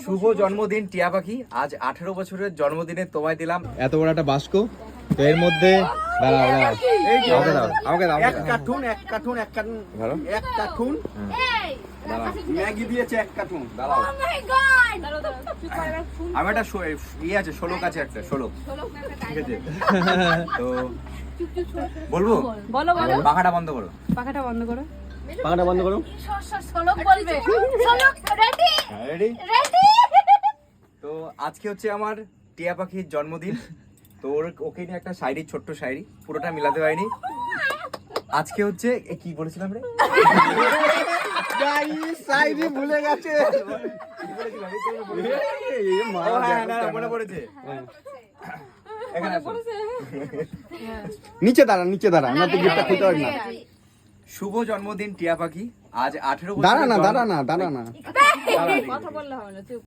শুভ জন্মদিন টিয়া পাখি। আজ 18 বছরের জন্মদিনে তোমায় দিলাম এত বড় একটা বাস্ক। তো এর মধ্যে এক কার্টুন ম্যাগি দিয়েছে, এক কার্টুন। আমি একটা ইয়ে আছে, শোলক আছে একটা, শোলক। ঠিক আছে, তো বলবো? বলো বলো। পাখাটা বন্ধ করো। পাখাটা বন্ধ করো। পাখাটা বন্ধ করো। শোলক বলবে। শোলক রেডি রেডি? রেডি। তো আজকে হচ্ছে আমার টিয়া পাখির জন্মদিন। তো ওকে নিয়ে একটা শায়রি, ছোট্ট শায়রি, পুরোটা মিলাতে পারিনি। আজকে হচ্ছে কি বলেছিলাম রে? শায়রি ভুলে গেছে। মনে পড়েছে। এখানে আসো। নিচে দাঁড়া না তো গিফটটা খুলতে পারি না। শুভ জন্মদিন টিয়া পাখি। আজ 18 বছর। দাঁড়া না কথা বললে হবে না।